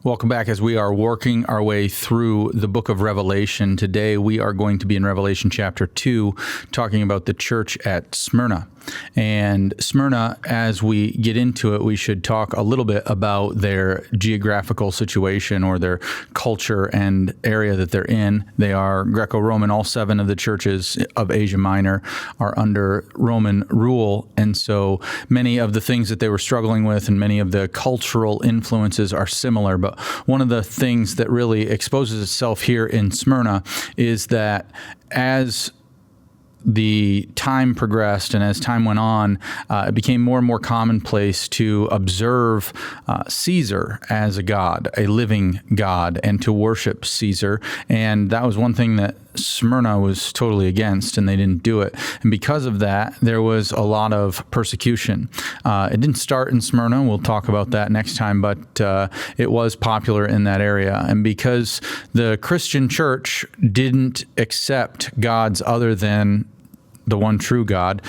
Welcome back as we are working our way through the book of Revelation. Today we are going to be in Revelation chapter 2, talking about the church at Smyrna. And Smyrna, as we get into it, we should talk a little bit about their geographical situation or their culture and area that they're in. They are Greco-Roman. All 7 of the churches of Asia Minor are under Roman rule. And so many of the things that they were struggling with and many of the cultural influences are similar. But one of the things that really exposes itself here in Smyrna is that as the time progressed and as time went on, it became more and more commonplace to observe Caesar as a god, a living god, and to worship Caesar. And that was one thing that Smyrna was totally against, and they didn't do it. And because of that, there was a lot of persecution. It didn't start in Smyrna. We'll talk about that next time, but it was popular in that area. And because the Christian church didn't accept gods other than the one true God,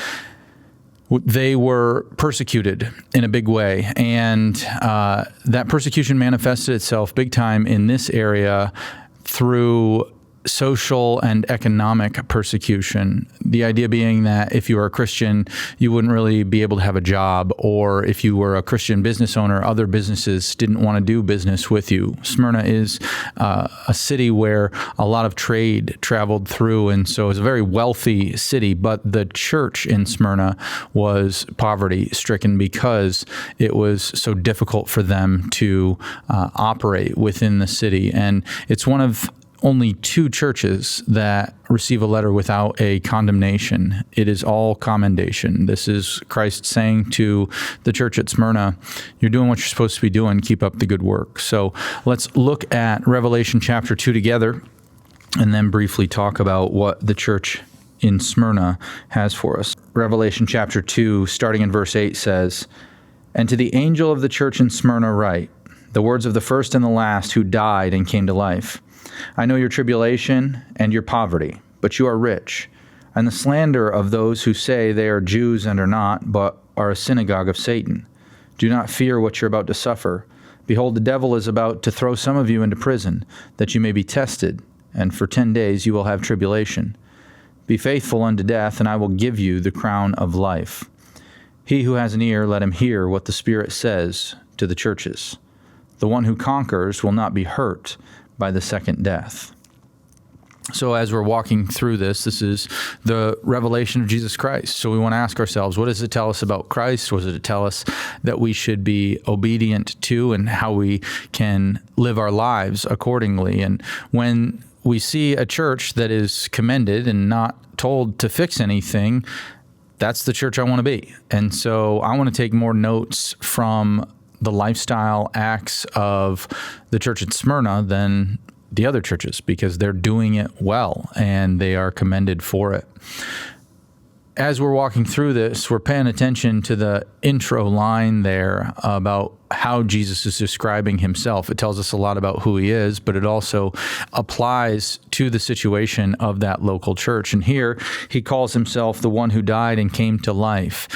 they were persecuted in a big way. And that persecution manifested itself big time in this area through social and economic persecution. The idea being that if you were a Christian, you wouldn't really be able to have a job, or if you were a Christian business owner, other businesses didn't want to do business with you. Smyrna is a city where a lot of trade traveled through, and so it's a very wealthy city, but the church in Smyrna was poverty-stricken because it was so difficult for them to operate within the city. And it's one of only 2 churches that receive a letter without a condemnation. It is all commendation. This is Christ saying to the church at Smyrna, you're doing what you're supposed to be doing. Keep up the good work. So let's look at Revelation chapter 2 together and then briefly talk about what the church in Smyrna has for us. Revelation chapter 2, starting in verse 8 says, "And to the angel of the church in Smyrna write, the words of the first and the last who died and came to life. I know your tribulation and your poverty, but you are rich, and the slander of those who say they are Jews and are not, but are a synagogue of Satan. Do not fear what you're about to suffer. Behold, the devil is about to throw some of you into prison, that you may be tested, and for 10 days you will have tribulation. Be faithful unto death, and I will give you the crown of life. He who has an ear, let him hear what the Spirit says to the churches. The one who conquers will not be hurt by the second death." So as we're walking through this is the revelation of Jesus Christ. So we want to ask ourselves, what does it tell us about Christ? What does it tell us that we should be obedient to, and how we can live our lives accordingly? And when we see a church that is commended and not told to fix anything, that's the church I want to be. And so I want to take more notes from the lifestyle acts of the church at Smyrna than the other churches, because they're doing it well and they are commended for it. As we're walking through this, we're paying attention to the intro line there about how Jesus is describing himself. It tells us a lot about who he is, but it also applies to the situation of that local church. And here he calls himself the one who died and came to life.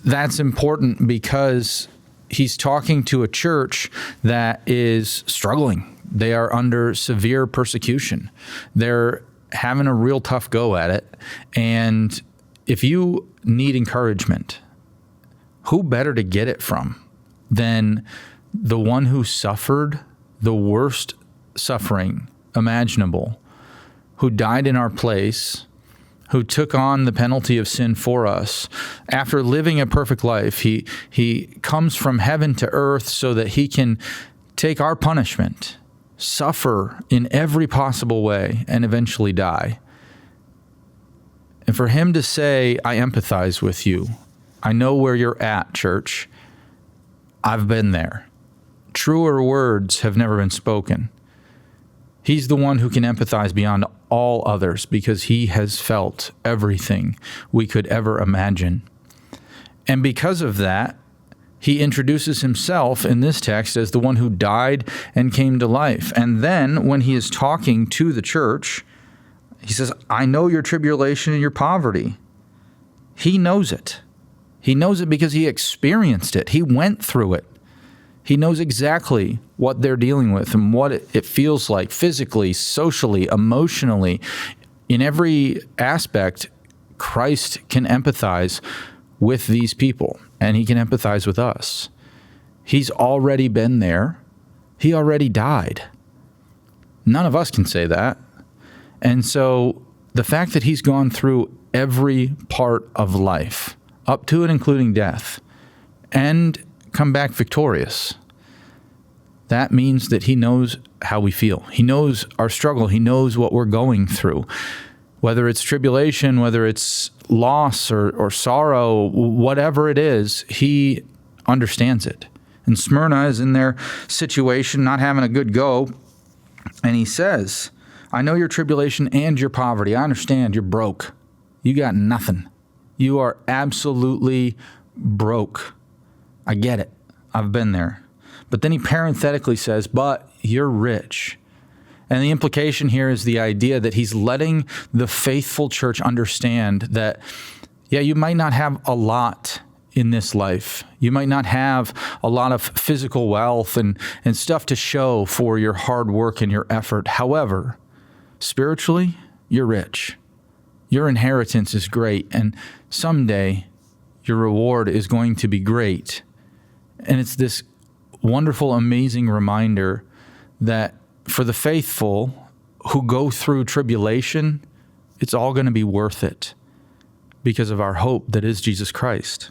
That's important because he's talking to a church that is struggling. They are under severe persecution. They're having a real tough go at it. And if you need encouragement, who better to get it from than the one who suffered the worst suffering imaginable, who died in our place, who took on the penalty of sin for us. After living a perfect life, he comes from heaven to earth so that he can take our punishment, suffer in every possible way, and eventually die. And for him to say, I empathize with you. I know where you're at, church. I've been there. Truer words have never been spoken. He's the one who can empathize beyond all others because he has felt everything we could ever imagine. And because of that, he introduces himself in this text as the one who died and came to life. And then when he is talking to the church, he says, I know your tribulation and your poverty. He knows it. He knows it because he experienced it. He went through it. He knows exactly what they're dealing with and what it feels like physically, socially, emotionally. In every aspect, Christ can empathize with these people, and he can empathize with us. He's already been there. He already died. None of us can say that. And so the fact that he's gone through every part of life, up to and including death, and come back victorious, that means that he knows how we feel. He knows our struggle. He knows what we're going through. Whether it's tribulation, whether it's loss or sorrow, whatever it is, he understands it. And Smyrna is in their situation, not having a good go. And he says, I know your tribulation and your poverty. I understand you're broke. You got nothing. You are absolutely broke. I get it. I've been there. But then he parenthetically says, but you're rich. And the implication here is the idea that he's letting the faithful church understand that, yeah, you might not have a lot in this life. You might not have a lot of physical wealth and stuff to show for your hard work and your effort. However, spiritually, you're rich. Your inheritance is great, and someday your reward is going to be great. And it's this wonderful, amazing reminder that for the faithful who go through tribulation, it's all going to be worth it because of our hope that is Jesus Christ.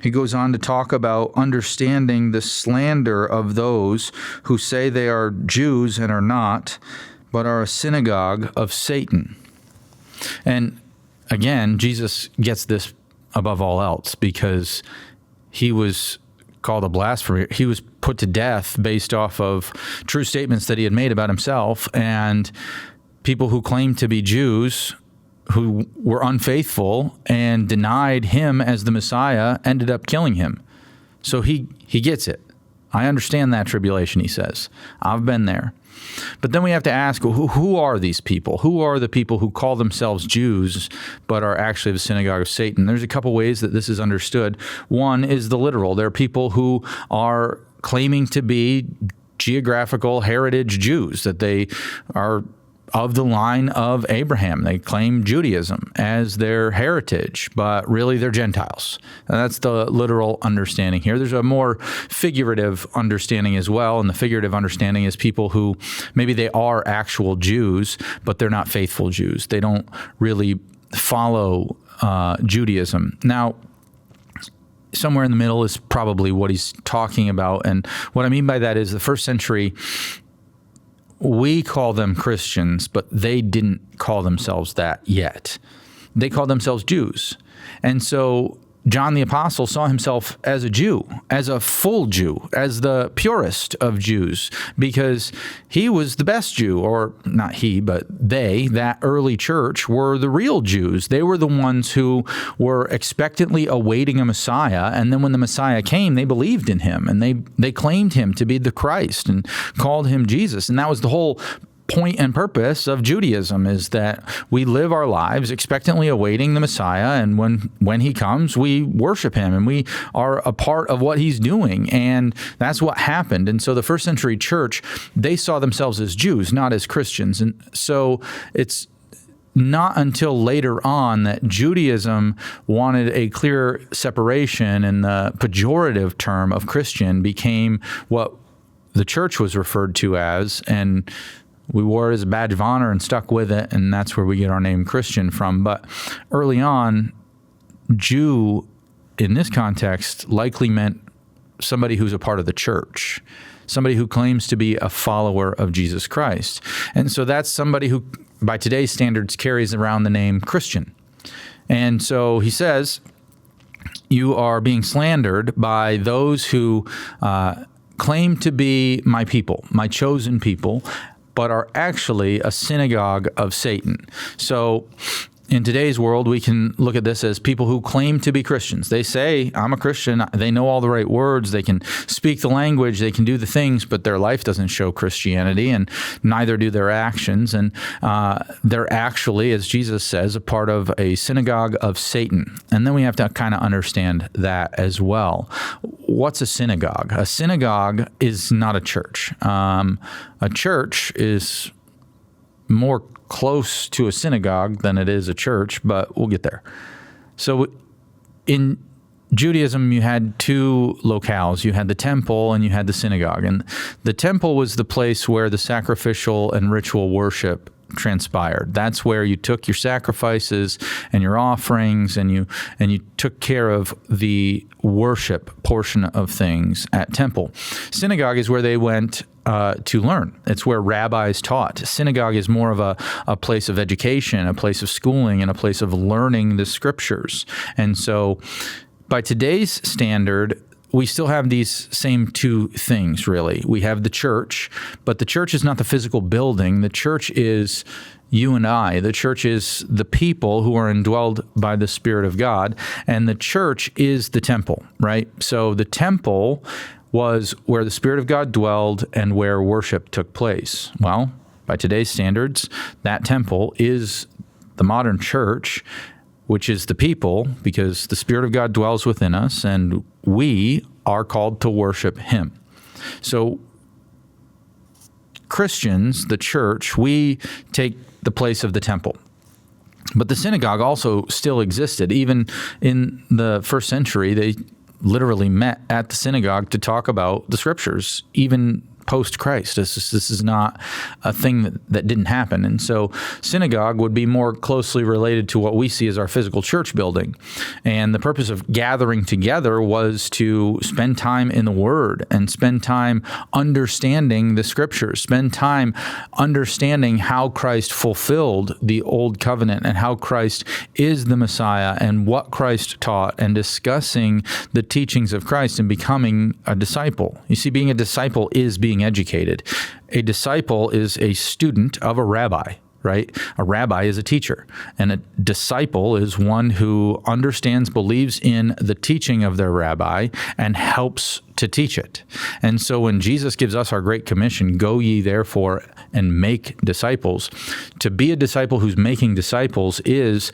He goes on to talk about understanding the slander of those who say they are Jews and are not, but are a synagogue of Satan. And again, Jesus gets this above all else because he was called a blasphemer. He was put to death based off of true statements that he had made about himself, and people who claimed to be Jews who were unfaithful and denied him as the Messiah ended up killing him. So he gets it. I understand that tribulation, he says. I've been there. But then we have to ask, who are these people? Who are the people who call themselves Jews but are actually the synagogue of Satan? There's a couple ways that this is understood. One is the literal. There are people who are claiming to be geographical heritage Jews, that they are of the line of Abraham. They claim Judaism as their heritage, but really they're Gentiles. And that's the literal understanding here. There's a more figurative understanding as well, and the figurative understanding is people who maybe they are actual Jews, but they're not faithful Jews. They don't really follow Judaism. Now, somewhere in the middle is probably what he's talking about, and what I mean by that is the first century, we call them Christians, but they didn't call themselves that yet. They called themselves Jews. And so John the Apostle saw himself as a Jew, as a full Jew, as the purest of Jews, because he was the best Jew, or not he, but they, that early church, were the real Jews. They were the ones who were expectantly awaiting a Messiah, and then when the Messiah came, they believed in him, and they claimed him to be the Christ and called him Jesus. And that was the whole point and purpose of Judaism, is that we live our lives expectantly awaiting the Messiah, and when he comes, we worship him, and we are a part of what he's doing, and that's what happened. And so the first century church, they saw themselves as Jews, not as Christians. And so it's not until later on that Judaism wanted a clear separation, and the pejorative term of Christian became what the church was referred to as, and we wore it as a badge of honor and stuck with it, and that's where we get our name Christian from. But early on, Jew in this context likely meant somebody who's a part of the church, somebody who claims to be a follower of Jesus Christ. And so that's somebody who, by today's standards, carries around the name Christian. And so he says, you are being slandered by those who claim to be my people, my chosen people, but are actually a synagogue of Satan. So In today's world, we can look at this as people who claim to be Christians. They say, I'm a Christian. They know all the right words. They can speak the language. They can do the things, but their life doesn't show Christianity, and neither do their actions. And they're actually, as Jesus says, a part of a synagogue of Satan. And then we have to kind of understand that as well. What's a synagogue? A synagogue is not a church. A church is more close to a synagogue than it is a church, but we'll get there. So in Judaism, you had two locales. You had the temple and you had the synagogue. And the temple was the place where the sacrificial and ritual worship transpired. That's where you took your sacrifices and your offerings, and you took care of the worship portion of things at temple. Synagogue is where they went to learn. It's where rabbis taught. Synagogue is more of a place of education, a place of schooling, and a place of learning the scriptures. And so by today's standard, we still have these same two things, really. We have the church, but the church is not the physical building. The church is you and I. The church is the people who are indwelled by the Spirit of God, and the church is the temple, right? So the temple was where the Spirit of God dwelled and where worship took place. Well, by today's standards, that temple is the modern church, which is the people, because the Spirit of God dwells within us, and we are called to worship Him. So Christians, the church, we take the place of the temple. But the synagogue also still existed. Even in the first century, they literally met at the synagogue to talk about the scriptures, even post-Christ. This is not a thing that didn't happen. And so synagogue would be more closely related to what we see as our physical church building. And the purpose of gathering together was to spend time in the Word and spend time understanding the Scriptures, spend time understanding how Christ fulfilled the Old Covenant and how Christ is the Messiah and what Christ taught, and discussing the teachings of Christ and becoming a disciple. You see, being a disciple is being educated. A disciple is a student of a rabbi, right? A rabbi is a teacher, and a disciple is one who understands, believes in the teaching of their rabbi, and helps to teach it. And so when Jesus gives us our Great Commission, go ye therefore and make disciples, to be a disciple who's making disciples is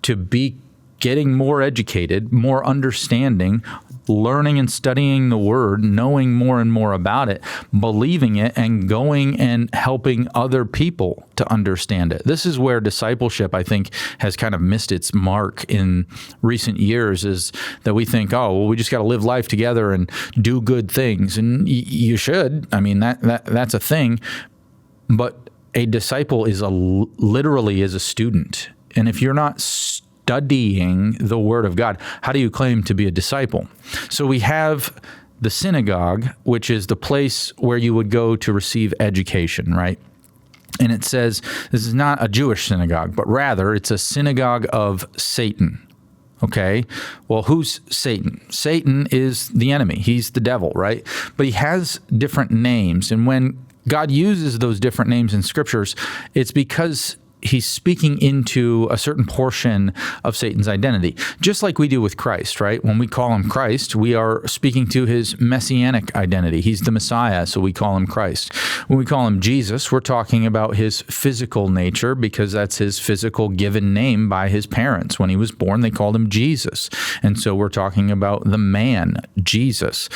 to be getting more educated, more understanding, learning and studying the Word, knowing more and more about it, believing it, and going and helping other people to understand it. This is where discipleship, I think, has kind of missed its mark in recent years, is that we think, oh, well, we just got to live life together and do good things. And you should. I mean, that's a thing. But a disciple is literally is a student. And if you're not studying the Word of God, how do you claim to be a disciple? So we have the synagogue, which is the place where you would go to receive education, right? And it says this is not a Jewish synagogue, but rather it's a synagogue of Satan. Okay, well, who's Satan? Satan is the enemy. He's the devil, right? But he has different names. And when God uses those different names in scriptures, it's because he's speaking into a certain portion of Satan's identity, just like we do with Christ, right? When we call him Christ, we are speaking to his messianic identity. He's the Messiah, so we call him Christ. When we call him Jesus, we're talking about his physical nature, because that's his physical given name by his parents. When he was born, they called him Jesus. And so we're talking about the man, Jesus.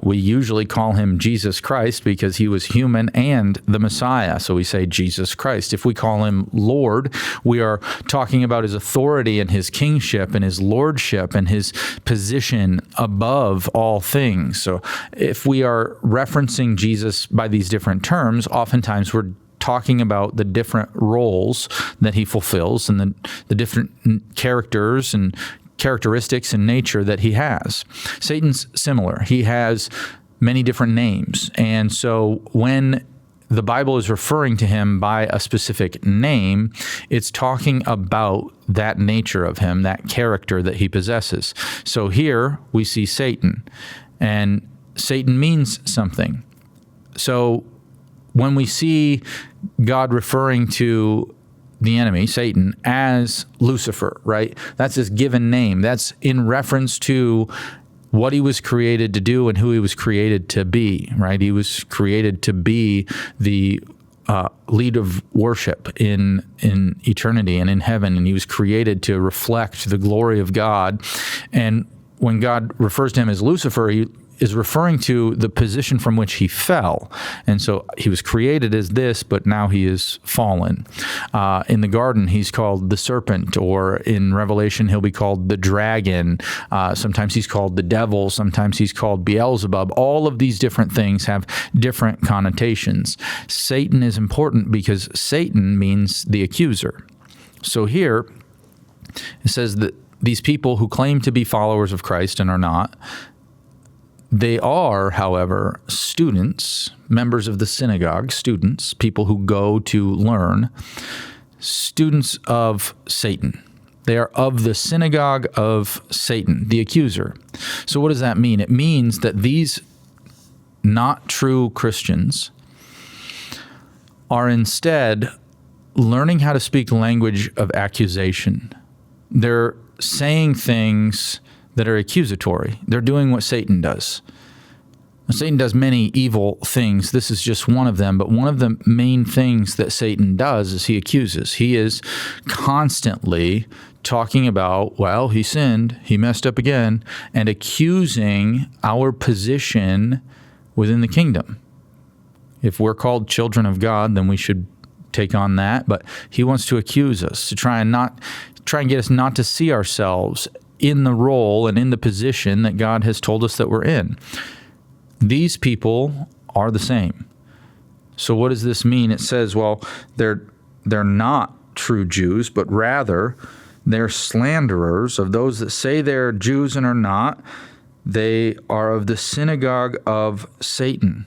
We usually call him Jesus Christ because he was human and the Messiah, so we say Jesus Christ. If we call him Lord, we are talking about his authority and his kingship and his lordship and his position above all things. So if we are referencing Jesus by these different terms, oftentimes we're talking about the different roles that he fulfills and the different characters and characteristics and nature that he has. Satan's similar. He has many different names. And so when the Bible is referring to him by a specific name, it's talking about that nature of him, that character that he possesses. So here we see Satan, and Satan means something. So when we see God referring to the enemy, Satan, as Lucifer, right? That's his given name. That's in reference to what he was created to do and who he was created to be, right? He was created to be the lead of worship in eternity and in heaven, and he was created to reflect the glory of God. And when God refers to him as Lucifer, he is referring to the position from which he fell. And so he was created as this, but now he is fallen. In the garden, he's called the serpent, or in Revelation, he'll be called the dragon. Sometimes he's called the devil. Sometimes he's called Beelzebub. All of these different things have different connotations. Satan is important because Satan means the accuser. So here, it says that these people who claim to be followers of Christ and are not, they are, however, students, members of the synagogue, students, people who go to learn, students of Satan. They are of the synagogue of Satan, the accuser. So what does that mean? It means that these not true Christians are instead learning how to speak the language of accusation. They're saying things that are accusatory. They're doing what Satan does. Now, Satan does many evil things. This is just one of them, but one of the main things that Satan does is he accuses. He is constantly talking about, well, he sinned, he messed up again, and accusing our position within the kingdom. If we're called children of God, then we should take on that, but he wants to accuse us, to try and get us not to see ourselves in the role and in the position that God has told us that we're in. These people are the same. So what does this mean? It says, well, they're not true Jews, but rather they're slanderers of those that say they're Jews and are not. They are of the synagogue of Satan.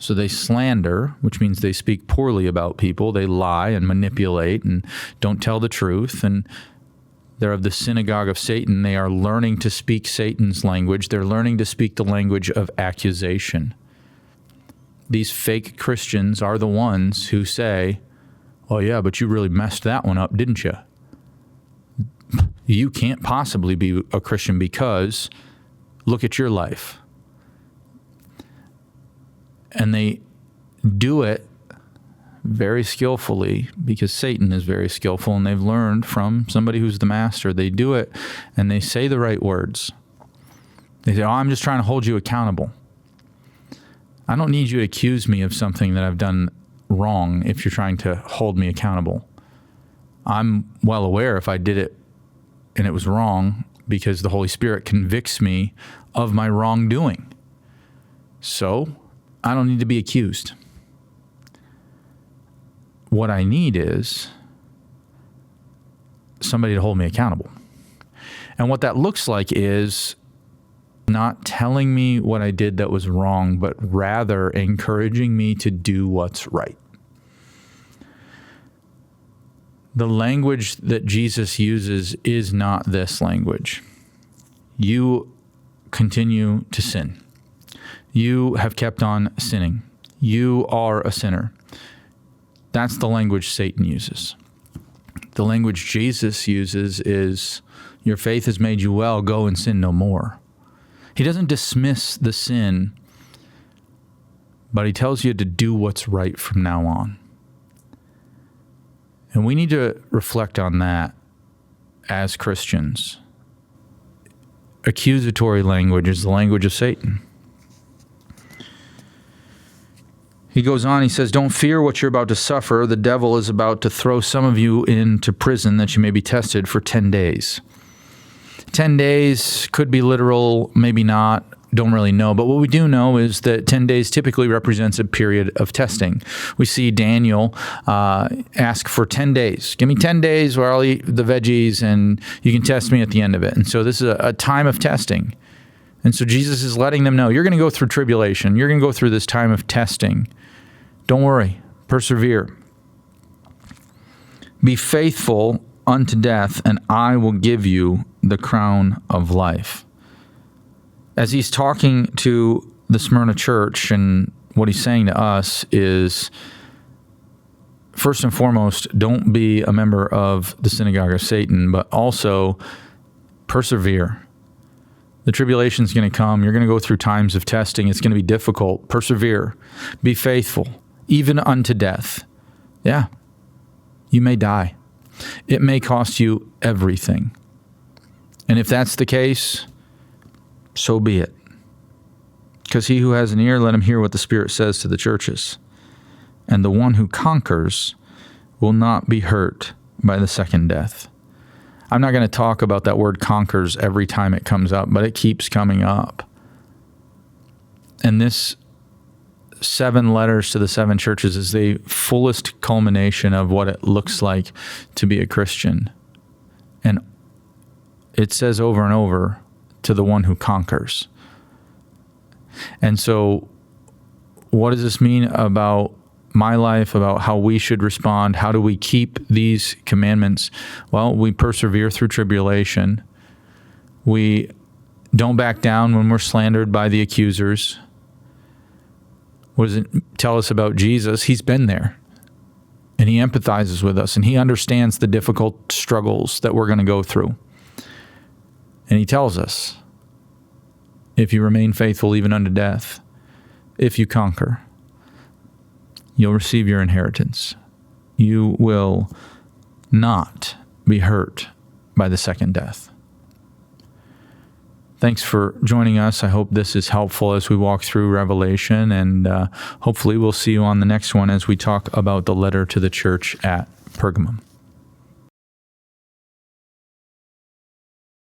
So they slander, which means they speak poorly about people. They lie and manipulate and don't tell the truth, and they're of the synagogue of Satan. They are learning to speak Satan's language. They're learning to speak the language of accusation. These fake Christians are the ones who say, oh yeah, but you really messed that one up, didn't you? You can't possibly be a Christian because look at your life. And they do it very skillfully because Satan is very skillful, and they've learned from somebody who's the master. They do it and they say the right words. They say, oh, I'm just trying to hold you accountable. I don't need you to accuse me of something that I've done wrong if you're trying to hold me accountable. I'm well aware if I did it and it was wrong because the Holy Spirit convicts me of my wrongdoing. So I don't need to be accused. What I need is somebody to hold me accountable. And what that looks like is not telling me what I did that was wrong, but rather encouraging me to do what's right. The language that Jesus uses is not this language. You continue to sin. You have kept on sinning. You are a sinner. That's the language Satan uses. The language Jesus uses is, your faith has made you well, go and sin no more. He doesn't dismiss the sin, but he tells you to do what's right from now on. And we need to reflect on that as Christians. Accusatory language is the language of Satan. He goes on, he says, don't fear what you're about to suffer. The devil is about to throw some of you into prison that you may be tested for 10 days. 10 days could be literal, maybe not, don't really know. But what we do know is that 10 days typically represents a period of testing. We see Daniel ask for 10 days. Give me 10 days where I'll eat the veggies and you can test me at the end of it. And so this is a time of testing. And so Jesus is letting them know, you're going to go through tribulation. You're going to go through this time of testing. Don't worry. Persevere. Be faithful unto death, and I will give you the crown of life. As he's talking to the Smyrna church, and what he's saying to us is, first and foremost, don't be a member of the synagogue of Satan, but also persevere. The tribulation is going to come. You're going to go through times of testing. It's going to be difficult. Persevere. Be faithful, even unto death. Yeah, you may die. It may cost you everything. And if that's the case, so be it. Because he who has an ear, let him hear what the Spirit says to the churches. And the one who conquers will not be hurt by the second death. I'm not going to talk about that word conquers every time it comes up, but it keeps coming up. And this 7 letters to the 7 churches is the fullest culmination of what it looks like to be a Christian. And it says over and over, to the one who conquers. And so what does this mean about my life, about how we should respond? How do we keep these commandments? Well, we persevere through tribulation. We don't back down when we're slandered by the accusers. What does it tell us about Jesus? He's been there, and he empathizes with us, and he understands the difficult struggles that we're going to go through. And he tells us, if you remain faithful even unto death, if you conquer, you'll receive your inheritance. You will not be hurt by the second death. Thanks for joining us. I hope this is helpful as we walk through Revelation, and hopefully we'll see you on the next one as we talk about the letter to the church at Pergamum.